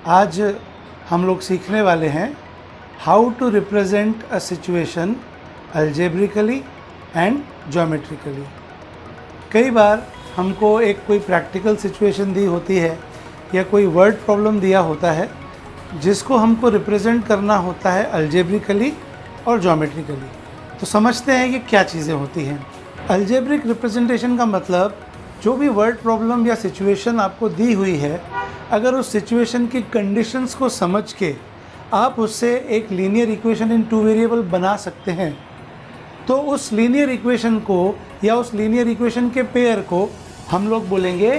आज हम लोग सीखने वाले हैं how to represent a situation algebraically and geometrically. कई बार हमको एक कोई प्रैक्टिकल सिचुएशन दी होती है या कोई वर्ड प्रॉब्लम दिया होता है जिसको हमको रिप्रेजेंट करना होता है अलजेब्रिकली और ज्योमेट्रिकली। तो समझते हैं कि क्या चीज़ें होती हैं। अलजेब्रिक रिप्रेजेंटेशन का मतलब जो भी वर्ड प्रॉब्लम या सिचुएशन आपको दी हुई है, अगर उस सिचुएशन की कंडीशंस को समझ के आप उससे एक linear equation in two variable बना सकते हैं, तो उस लीनियर इक्वेशन को या उस लीनियर इक्वेशन के पेयर को हम लोग बोलेंगे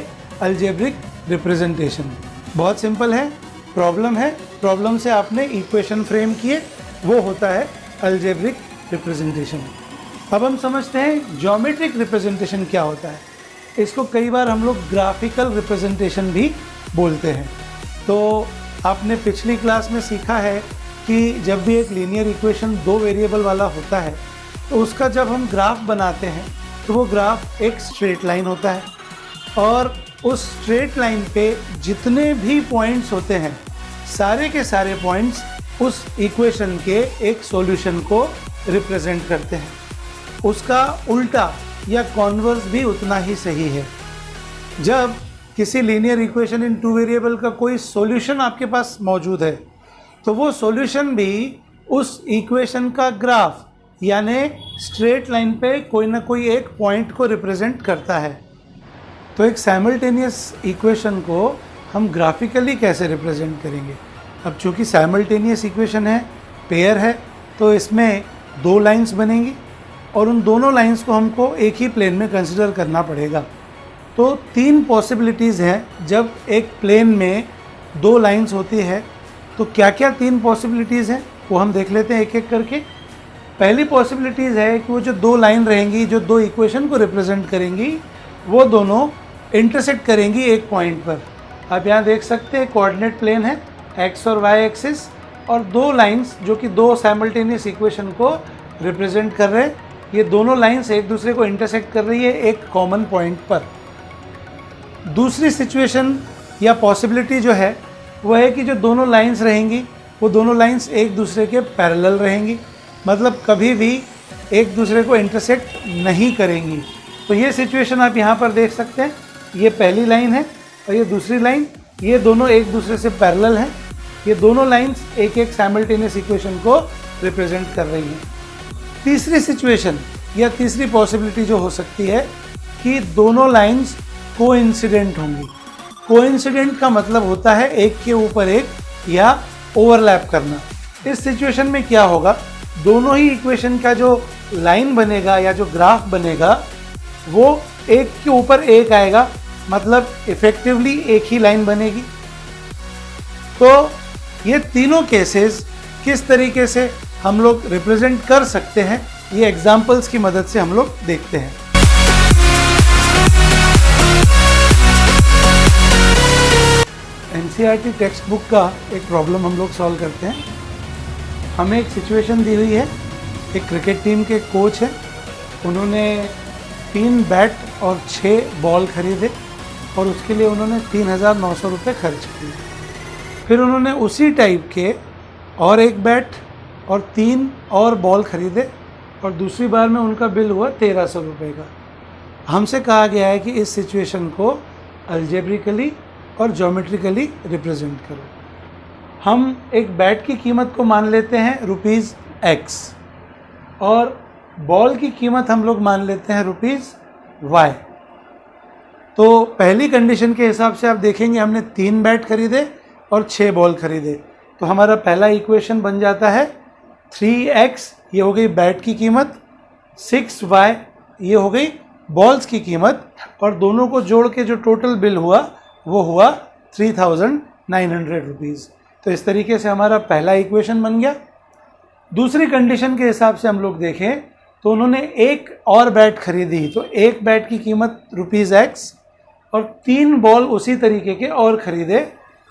अलजेब्रिक रिप्रेजेंटेशन। बहुत सिंपल है, प्रॉब्लम से आपने इक्वेशन फ्रेम किए, वो होता है अलजेब्रिक रिप्रेजेंटेशन। अब हम समझते हैं ज्योमेट्रिक रिप्रेजेंटेशन क्या होता है। इसको कई बार हम लोग ग्राफिकल रिप्रेजेंटेशन भी बोलते हैं। तो आपने पिछली क्लास में सीखा है कि जब भी एक लीनियर इक्वेशन दो वेरिएबल वाला होता है तो उसका जब हम ग्राफ बनाते हैं तो वो ग्राफ एक स्ट्रेट लाइन होता है, और उस स्ट्रेट लाइन पे जितने भी पॉइंट्स होते हैं सारे के सारे पॉइंट्स उस इक्वेशन के एक सॉल्यूशन को रिप्रेजेंट करते हैं। उसका उल्टा या कॉन्वर्स भी उतना ही सही है। जब किसी linear equation in two variable का कोई सॉल्यूशन आपके पास मौजूद है तो वो सॉल्यूशन भी उस इक्वेशन का ग्राफ यानी स्ट्रेट लाइन पे कोई ना कोई एक पॉइंट को रिप्रेजेंट करता है। तो एक साइमल्टेनियस इक्वेशन को हम ग्राफिकली कैसे रिप्रेजेंट करेंगे? अब चूँकि साइमल्टेनियस इक्वेशन है, पेयर है, तो इसमें दो लाइंस बनेंगी और उन दोनों लाइंस को हमको एक ही प्लेन में कंसिडर करना पड़ेगा। तो तीन पॉसिबिलिटीज़ हैं जब एक प्लेन में दो लाइंस होती है। तो क्या क्या तीन पॉसिबिलिटीज़ हैं वो हम देख लेते हैं एक एक करके। पहली पॉसिबिलिटीज़ है कि वो जो दो लाइन रहेंगी जो दो इक्वेशन को रिप्रेजेंट करेंगी वो दोनों इंटरसेक्ट करेंगी एक पॉइंट पर। आप यहाँ देख सकते हैं कोऑर्डिनेट प्लेन है एक्स और वाई एक्सिस, और दो लाइंस जो कि दो साइमल्टेनियस इक्वेशन को रिप्रेजेंट कर रहे हैं, ये दोनों लाइंस एक दूसरे को इंटरसेक्ट कर रही है एक कॉमन पॉइंट पर। दूसरी सिचुएशन या पॉसिबिलिटी जो है वो है कि जो दोनों लाइंस रहेंगी वो दोनों लाइंस एक दूसरे के पैरेलल रहेंगी, मतलब कभी भी एक दूसरे को इंटरसेक्ट नहीं करेंगी। तो ये सिचुएशन आप यहाँ पर देख सकते हैं, ये पहली लाइन है और ये दूसरी लाइन, ये दोनों एक दूसरे से पैरेलल हैं। ये दोनों लाइंस एक एक साइमल्टेनियस इक्वेशन को रिप्रेजेंट कर रही हैं। तीसरी सिचुएशन या तीसरी पॉसिबिलिटी जो हो सकती है कि दोनों लाइंस कोइंसिडेंट होंगी। कोइंसिडेंट का मतलब होता है एक के ऊपर एक या ओवरलैप करना। इस सिचुएशन में क्या होगा, दोनों ही इक्वेशन का जो लाइन बनेगा या जो ग्राफ बनेगा वो एक के ऊपर एक आएगा, मतलब इफेक्टिवली एक ही लाइन बनेगी। तो ये तीनों केसेस किस तरीके से हम लोग रिप्रेजेंट कर सकते हैं, ये एग्जाम्पल्स की मदद से हम लोग देखते हैं। एनसीईआरटी टेक्स्ट बुक का एक प्रॉब्लम हम लोग सॉल्व करते हैं। हमें एक सिचुएशन दी हुई है, एक क्रिकेट टीम के कोच हैं, उन्होंने 3 बैट और 6 बॉल खरीदे और उसके लिए उन्होंने 3,900 रुपये खर्च किए। फिर उन्होंने उसी टाइप के और एक बैट और 3 और बॉल खरीदे और दूसरी बार में उनका बिल हुआ 1,300 रुपये का। हमसे कहा गया है कि इस सिचुएशन को अलजेब्रिकली और ज्योमेट्रिकली रिप्रेजेंट करो। हम एक बैट की कीमत को मान लेते हैं ₹X और बॉल की कीमत हम लोग मान लेते हैं ₹Y। तो पहली कंडीशन के हिसाब से आप देखेंगे हमने 3 बैट खरीदे और 6 बॉल खरीदे, तो हमारा पहला इक्वेशन बन जाता है 3x, ये हो गई बैट की कीमत, 6y ये हो गई बॉल्स की कीमत, और दोनों को जोड़ के जो टोटल बिल हुआ वो हुआ 3,900 रुपीज़। तो इस तरीके से हमारा पहला इक्वेशन बन गया। दूसरी कंडीशन के हिसाब से हम लोग देखें तो उन्होंने एक और बैट खरीदी, तो एक बैट की कीमत ₹X और 3 बॉल उसी तरीके के और ख़रीदे,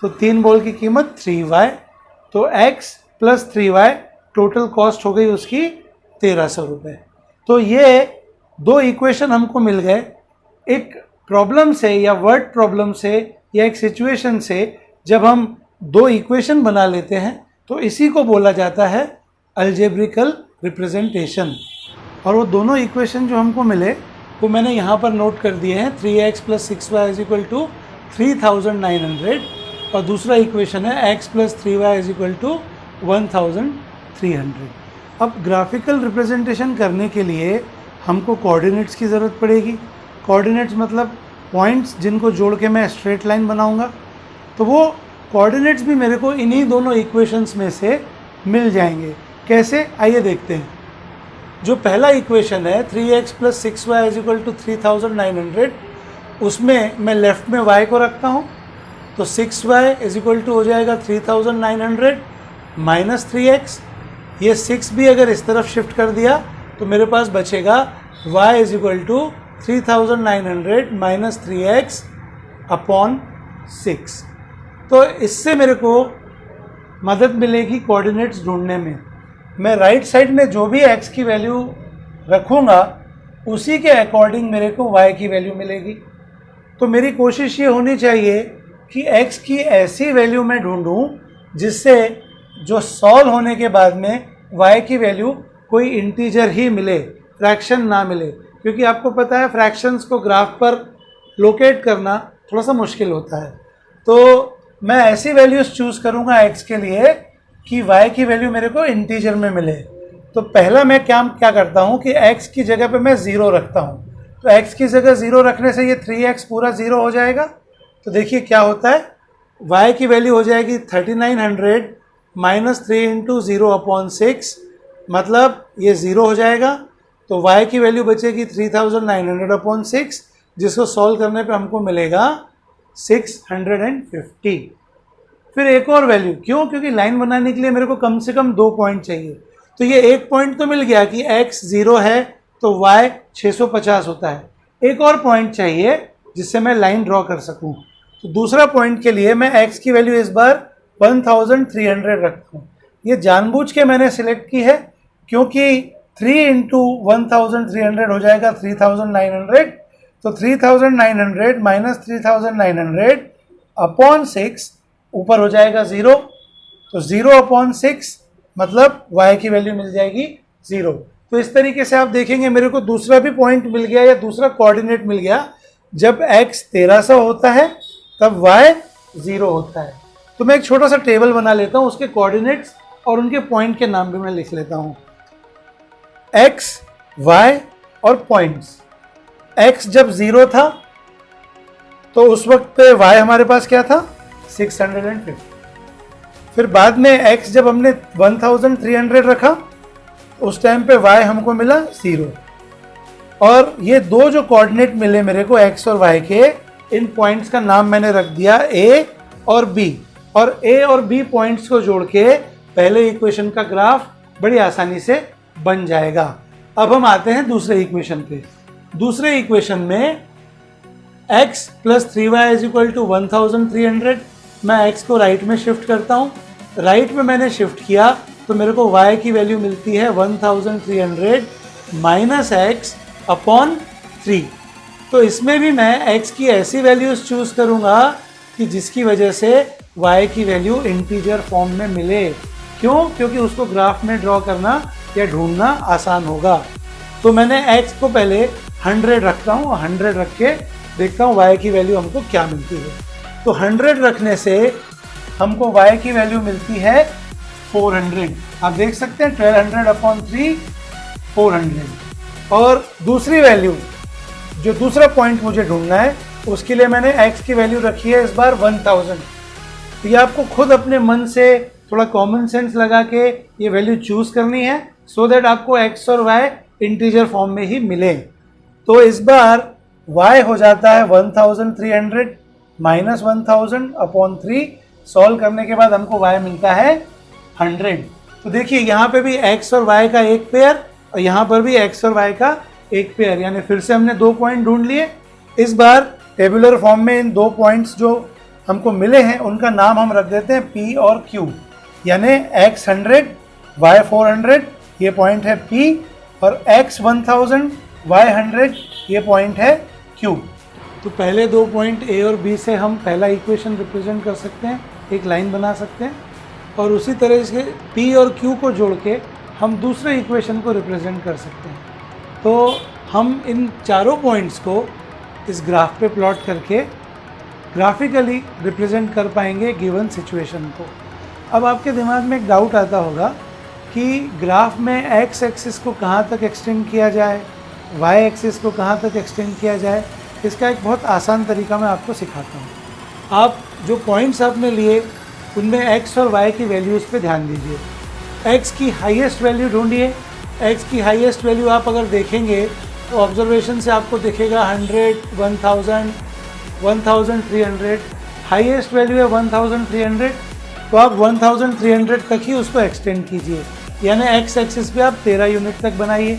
तो 3 बॉल की कीमत 3y, तो x + 3y टोटल कॉस्ट हो गई उसकी 1,300 रुपये। तो ये दो इक्वेशन हमको मिल गए एक प्रॉब्लम से या वर्ड प्रॉब्लम से या एक सिचुएशन से जब हम दो इक्वेशन बना लेते हैं तो इसी को बोला जाता है अलजेब्रिकल रिप्रेजेंटेशन। और वो दोनों इक्वेशन जो हमको मिले वो मैंने यहाँ पर नोट कर दिए हैं। 3x + 6y = 3900 और दूसरा इक्वेशन है x + 3y = 1300। अब ग्राफिकल रिप्रेजेंटेशन करने के लिए हमको कोऑर्डिनेट्स की ज़रूरत पड़ेगी। कोऑर्डिनेट्स मतलब पॉइंट्स जिनको जोड़ के मैं स्ट्रेट लाइन बनाऊंगा। तो वो कोऑर्डिनेट्स भी मेरे को इन्हीं दोनों इक्वेशंस में से मिल जाएंगे। कैसे, आइए देखते हैं। जो पहला इक्वेशन है 3x + 6y = 3900, उसमें मैं लेफ़्ट में y को रखता हूँ तो 6y = हो जाएगा 3900 - 3x। ये 6 भी अगर इस तरफ शिफ्ट कर दिया तो मेरे पास बचेगा y = 3900 - 3x / 6। तो इससे मेरे को मदद मिलेगी कोऑर्डिनेट्स ढूंढने में। मैं राइट साइड में जो भी x की वैल्यू रखूँगा उसी के अकॉर्डिंग मेरे को y की वैल्यू मिलेगी। तो मेरी कोशिश ये होनी चाहिए कि x की ऐसी वैल्यू मैं ढूंढूं जिससे जो सॉल्व होने के बाद में y की वैल्यू कोई इंटीजर ही मिले, फ्रैक्शन ना मिले। क्योंकि आपको पता है फ्रैक्शंस को ग्राफ पर लोकेट करना थोड़ा सा मुश्किल होता है। तो मैं ऐसी वैल्यूज़ चूज़ करूँगा x के लिए कि y की वैल्यू मेरे को इंटीजर में मिले। तो पहला मैं क्या करता हूँ कि x की जगह पे मैं 0 रखता हूँ। तो x की जगह 0 रखने से ये 3x पूरा 0 हो जाएगा। तो देखिए क्या होता है, y की वैल्यू हो जाएगी 3900 - 3 × 0/6, मतलब ये 0 हो जाएगा। तो y की वैल्यू बचेगी 3900/6, जिसको सॉल्व करने पे हमको मिलेगा 650। फिर एक और वैल्यू, क्यों? क्योंकि लाइन बनाने के लिए मेरे को कम से कम 2 पॉइंट चाहिए। तो ये एक पॉइंट तो मिल गया कि x 0 है तो y 650 होता है। एक और पॉइंट चाहिए जिससे मैं लाइन ड्रॉ कर सकूं। तो दूसरा पॉइंट के लिए मैं x की वैल्यू इस बार 1300 रखता हूँ। ये जानबूझ के मैंने सिलेक्ट की है क्योंकि 3 × 1300 हो जाएगा 3900। तो 3900 - 3900/6 ऊपर हो जाएगा 0। तो 0/6 मतलब y की वैल्यू मिल जाएगी 0। तो इस तरीके से आप देखेंगे मेरे को दूसरा भी पॉइंट मिल गया या दूसरा कोऑर्डिनेट मिल गया। जब x 1300 होता है तब y 0 होता है। तो मैं एक छोटा सा टेबल बना लेता हूँ, उसके कोऑर्डिनेट्स और उनके पॉइंट के नाम भी मैं लिख लेता हूँ। x, y और पॉइंट्स। x जब 0 था तो उस वक्त पे y हमारे पास क्या था, 650। फिर बाद में x जब हमने 1300 रखा उस टाइम पे y हमको मिला 0। और ये दो जो कोऑर्डिनेट मिले मेरे को x और y के, इन पॉइंट्स का नाम मैंने रख दिया a और b। और a और b पॉइंट्स को जोड़ के पहले इक्वेशन का ग्राफ बड़ी आसानी से बन जाएगा। अब हम आते हैं दूसरे इक्वेशन पे। दूसरे इक्वेशन में x + 3y = 1300। मैं x को राइट में शिफ्ट करता हूँ। राइट में मैंने शिफ्ट किया तो मेरे को y की वैल्यू मिलती है 1300 - x/3। तो इसमें भी मैं x की ऐसी वैल्यूज चूज़ करूँगा कि जिसकी वजह से y की वैल्यू इंटीजर फॉर्म में मिले। क्यों? क्योंकि उसको ग्राफ में ड्रॉ करना या ढूंढना आसान होगा। तो मैंने x को पहले 100 रखता हूँ, 100 रख के देखता हूँ y की वैल्यू हमको क्या मिलती है। तो 100 रखने से हमको y की वैल्यू मिलती है 400। आप देख सकते हैं 1200/3 400। और दूसरी वैल्यू, जो दूसरा पॉइंट मुझे ढूंढना है, उसके लिए मैंने x की वैल्यू रखी है इस बार 1000। तो ये आपको खुद अपने मन से थोड़ा कॉमन सेंस लगा के ये वैल्यू चूज़ करनी है सो दैट आपको x और y इंटीजर फॉर्म में ही मिले। तो इस बार y हो जाता है 1300 - 1000/3। सॉल्व करने के बाद हमको y मिलता है 100। तो देखिए यहाँ पे भी x और y का एक पेयर और यहाँ पर भी x और y का एक पेयर, यानी फिर से हमने 2 पॉइंट ढूंढ लिए। इस बार टेबुलर फॉर्म में इन 2 पॉइंट्स जो हमको मिले हैं उनका नाम हम रख देते हैं p और q। यानी x 100 y 400 ये पॉइंट है p और x 1000 y 100 ये पॉइंट है q। तो पहले 2 पॉइंट a और b से हम पहला इक्वेशन रिप्रेजेंट कर सकते हैं। एक लाइन बना सकते हैं और उसी तरह से P और Q को जोड़ के हम दूसरे इक्वेशन को रिप्रेजेंट कर सकते हैं। तो हम इन चारों पॉइंट्स को इस ग्राफ पे प्लॉट करके ग्राफिकली रिप्रेजेंट कर पाएंगे गिवन सिचुएशन को। अब आपके दिमाग में एक डाउट आता होगा कि ग्राफ में एक्स एक्सिस को कहाँ तक एक्सटेंड किया जाए, वाई एक्सिस को कहाँ तक एक्सटेंड किया जाए। इसका एक बहुत आसान तरीका मैं आपको सिखाता हूँ। आप जो पॉइंट्स आपने लिए उनमें एक्स और वाई की वैल्यूज़ पे ध्यान दीजिए। एक्स की हाईएस्ट वैल्यू ढूंढिए। एक्स की हाईएस्ट वैल्यू आप अगर देखेंगे तो ऑब्जर्वेशन से आपको दिखेगा 100, 1000, 1300। हाईएस्ट वैल्यू है 1300, तो आप 1300 तक ही उसको एक्सटेंड कीजिए, यानी एक्स एक्सिस पे आप 13 यूनिट तक बनाइए।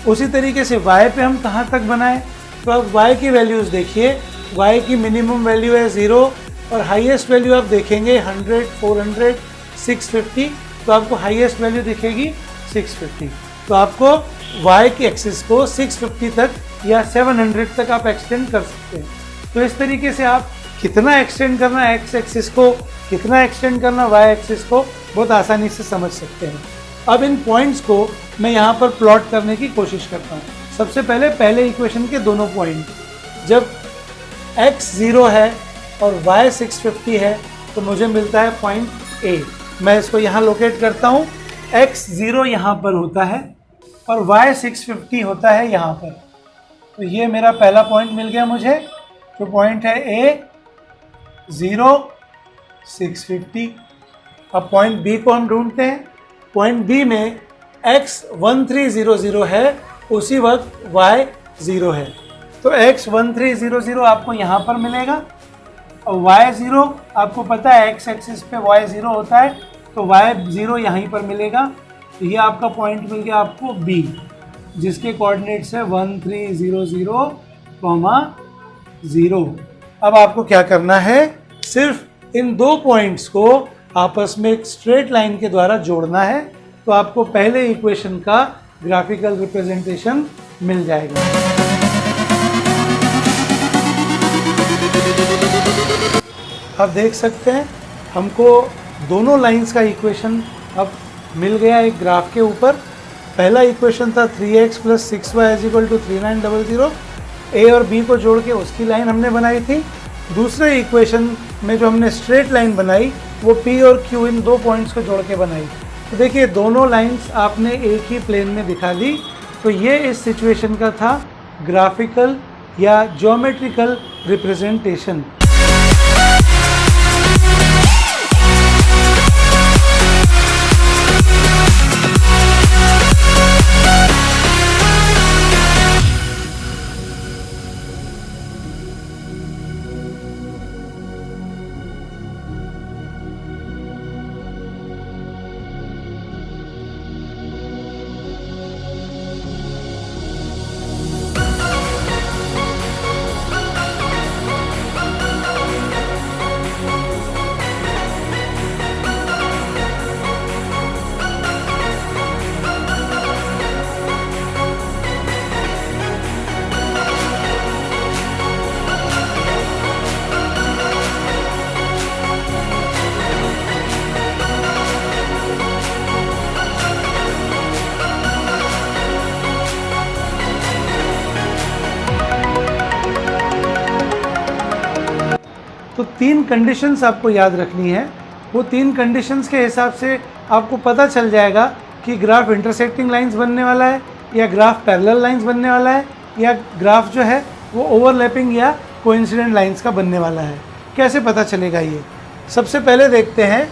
उसी तरीके से वाई पे हम कहाँ तक बनाएं, तो आप वाई की वैल्यूज़ देखिए। वाई की मिनिमम वैल्यू है 0 और हाईएस्ट वैल्यू आप देखेंगे 100, 400, 650, तो आपको हाईएस्ट वैल्यू दिखेगी 650। तो आपको वाई की एक्सिस को 650 तक या 700 तक आप एक्सटेंड कर सकते हैं। तो इस तरीके से आप कितना एक्सटेंड करना एक्स एक्सिस को, कितना एक्सटेंड करना वाई एक्सिस को बहुत आसानी से समझ सकते हैं। अब इन पॉइंट्स को मैं यहाँ पर प्लॉट करने की कोशिश करता हूँ। सबसे पहले इक्वेशन के दोनों पॉइंट, जब x 0 है और y 650 है तो मुझे मिलता है पॉइंट A। मैं इसको यहाँ लोकेट करता हूँ। x 0 यहाँ पर होता है और y 650 होता है यहाँ पर। तो ये मेरा पहला पॉइंट मिल गया मुझे, जो पॉइंट है A 0 650। अब पॉइंट B को हम ढूंढते हैं। पॉइंट B में x 1300 है, उसी वक्त y 0 है, तो x 1300 आपको यहाँ पर मिलेगा और y 0 आपको पता है x एक्सिस पे y 0 होता है, तो y 0 यहीं पर मिलेगा। तो ये आपका पॉइंट मिल गया आपको B, जिसके कोऑर्डिनेट्स है 1300, 0। अब आपको क्या करना है, सिर्फ इन दो पॉइंट्स को आपस में एक स्ट्रेट लाइन के द्वारा जोड़ना है, तो आपको पहले इक्वेशन का ग्राफिकल रिप्रेजेंटेशन मिल जाएगा। आप देख सकते हैं हमको दोनों लाइंस का इक्वेशन अब मिल गया एक ग्राफ के ऊपर। पहला इक्वेशन था 3x + 6y = 3900। ए और बी को जोड़ के उसकी लाइन हमने बनाई थी। दूसरे इक्वेशन में जो हमने स्ट्रेट लाइन बनाई वो P और Q इन दो पॉइंट्स को जोड़ के बनाई। तो देखिए दोनों लाइंस आपने एक ही प्लेन में दिखा दी। तो ये इस सिचुएशन का था ग्राफिकल या ज्योमेट्रिकल रिप्रेजेंटेशन। तो तीन कंडीशंस आपको याद रखनी है। वो तीन कंडीशंस के हिसाब से आपको पता चल जाएगा कि ग्राफ इंटरसेक्टिंग लाइंस बनने वाला है या ग्राफ पैरेलल लाइंस बनने वाला है या ग्राफ जो है वो ओवरलैपिंग या कोइंसिडेंट लाइंस का बनने वाला है। कैसे पता चलेगा ये? सबसे पहले देखते हैं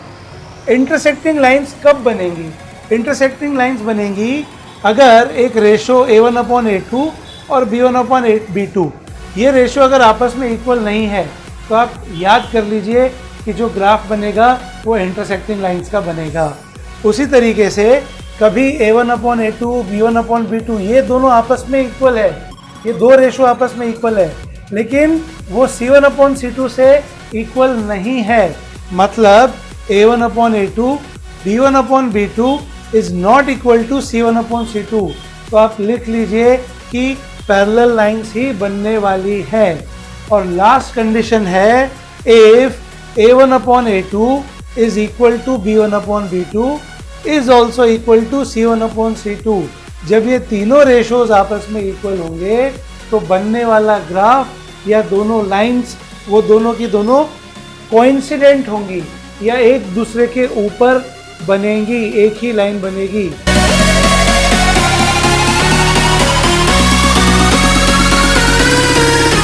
इंटरसेक्टिंग लाइंस कब बनेंगी। इंटरसेक्टिंग लाइंस बनेंगी अगर एक रेशो A1/A2 और B1/B2 ये रेशो अगर आपस में इक्वल नहीं है तो आप याद कर लीजिए कि जो ग्राफ बनेगा वो इंटरसेक्टिंग लाइंस का बनेगा। उसी तरीके से कभी A1/A2, B1/B2 ये दोनों आपस में इक्वल है, ये दो रेशो आपस में इक्वल है, लेकिन वो C1/C2 से इक्वल नहीं है। मतलब A1/A2, B1/B2 is not equal to C1/C2। तो आप लिख लीजिए कि पैरेलल लाइंस ही बनने वाली है। और लास्ट कंडीशन है if A1 upon A2 is equal to B1 upon B2 is also equal to C1 upon C2। जब ये तीनों रेशोज आपस में इक्वल होंगे तो बनने वाला ग्राफ या दोनों लाइंस वो दोनों की दोनों कोइंसिडेंट होंगी या एक दूसरे के ऊपर बनेंगी, एक ही लाइन बनेगी।